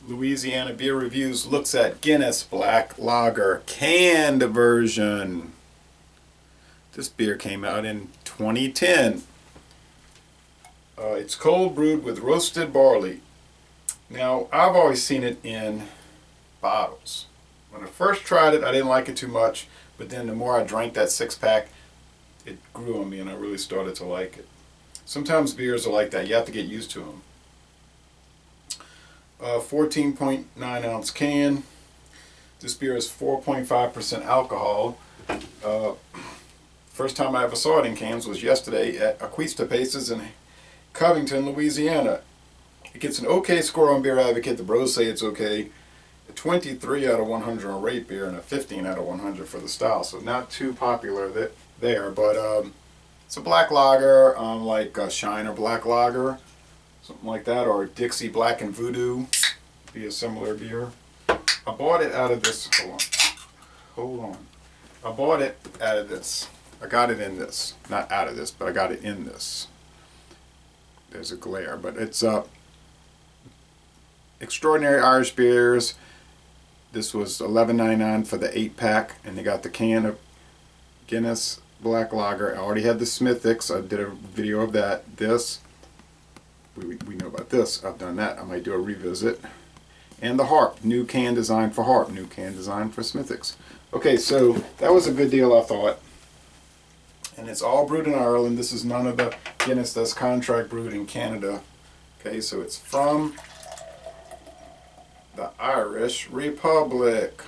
Louisiana Beer Reviews looks at Guinness Black Lager canned version. This beer came out in 2010. It's cold brewed with roasted barley. Now, I've always seen it in bottles. When I first tried it, I didn't like it too much, but then the more I drank that 6-pack, it grew on me and I really started to like it. Sometimes beers are like that. You have to get used to them. 14.9 ounce can. This beer is 4.5% alcohol. First time I ever saw it in cans was yesterday at Aquista Paces in Covington, Louisiana. It gets an okay score on Beer Advocate. The bros say it's okay. A 23 out of 100 on Rate Beer and a 15 out of 100 for the style. So not too popular there, but it's a black lager, like a Shiner Black Lager, something like that, or Dixie Black and Voodoo, be a similar beer. I bought it out of this. Hold on. I bought it out of this. I got it in this, not out of this, but I got it in this. There's a glare, but it's Extraordinary Irish Beers. This was $11.99 for the 8-pack, and they got the can of Guinness Black Lager. I already had the Smithwick's. I did a video of that. This, we know about this. I've done that. I might do a revisit. And the Harp, new can design for Harp, new can design for Smithwick's. Okay, so that was a good deal, I thought. And it's all brewed in Ireland. This is none of the Guinness that's contract brewed in Canada. Okay, so it's from the Irish Republic.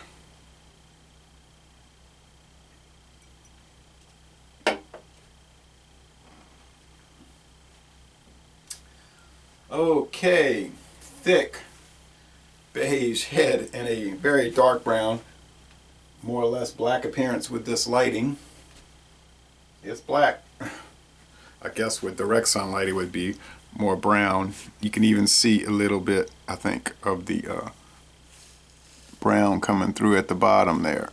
Okay, thick beige head and a very dark brown, more or less black appearance with this lighting. It's black. I guess with direct sunlight it would be more brown. You can even see a little bit, I think, of the brown coming through at the bottom there.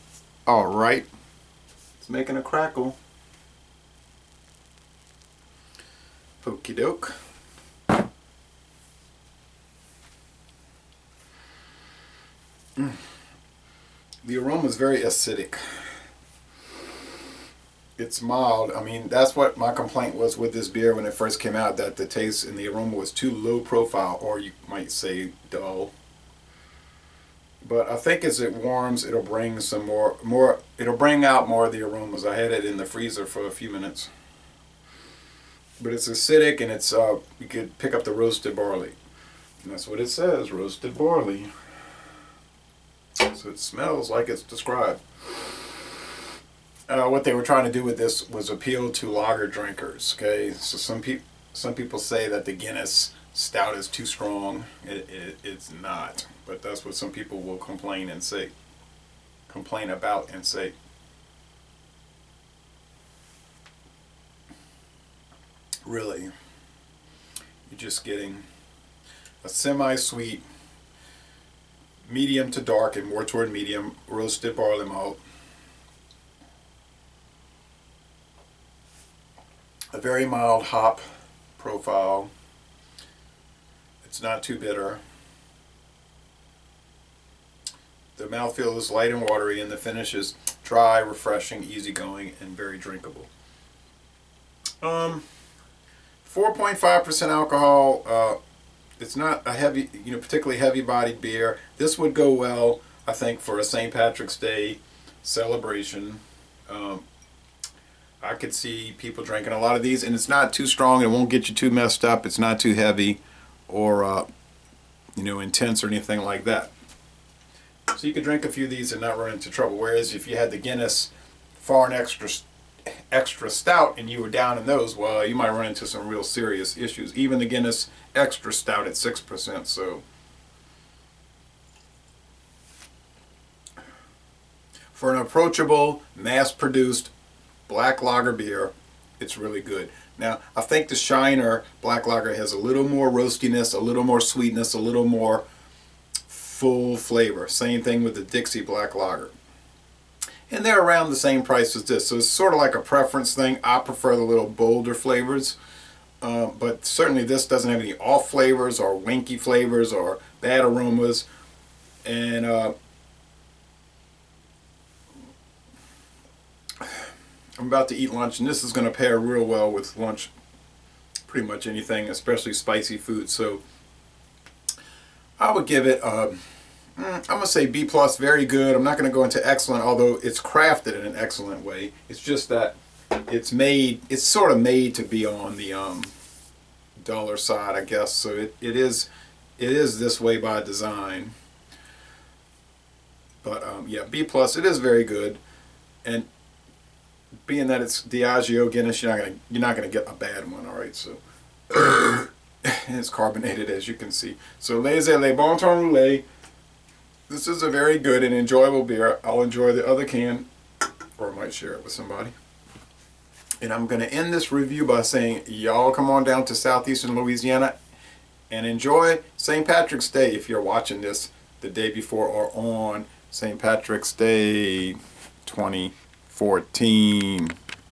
All right, it's making a crackle. Okie doke. The aroma is very acidic. It's mild. I mean, that's what my complaint was with this beer when it first came out, that the taste and the aroma was too low profile, or you might say dull. But I think as it warms, it'll bring some more, it'll bring out more of the aromas. I had it in the freezer for a few minutes. But it's acidic, and it's you could pick up the roasted barley. And that's what it says, roasted barley. So it smells like it's described. What they were trying to do with this was appeal to lager drinkers. Okay, so some people say that the Guinness Stout is too strong. It's not, but that's what some people will complain about and say. Really, you're just getting a semi-sweet, medium to dark and more toward medium roasted barley malt. A very mild hop profile. It's not too bitter. The mouthfeel is light and watery, and the finish is dry, refreshing, easygoing, and very drinkable. 4.5% alcohol. It's not a heavy, particularly heavy-bodied beer. This would go well, I think, for a St. Patrick's Day celebration. I could see people drinking a lot of these, and it's not too strong. It won't get you too messed up. It's not too heavy or, intense or anything like that. So you could drink a few of these and not run into trouble. Whereas if you had the Guinness Foreign Extra Stout and you were down in those, well, you might run into some real serious issues. Even the Guinness Extra Stout at 6%. So for an approachable, mass-produced black lager beer, it's really good. Now, I think the Shiner Black Lager has a little more roastiness, a little more sweetness, a little more full flavor. Same thing with the Dixie Black Lager. And they're around the same price as this, so it's sort of like a preference thing. I prefer the little bolder flavors. but certainly this doesn't have any off flavors or winky flavors or bad aromas. And I'm about to eat lunch, and this is going to pair real well with lunch, pretty much anything, especially spicy food. So I would give it, I'm going to say B+, very good. I'm not going to go into excellent, although it's crafted in an excellent way. It's just that it's sort of made to be on the duller side, I guess. So it is this way by design. But yeah, B+, it is very good. And being that it's Diageo Guinness, you're not gonna get a bad one, all right? So it's carbonated, as you can see. So le bon temps roulé. This is a very good and enjoyable beer. I'll enjoy the other can, or I might share it with somebody. And I'm gonna end this review by saying, y'all come on down to southeastern Louisiana and enjoy St. Patrick's Day if you're watching this the day before or on St. Patrick's Day 2014.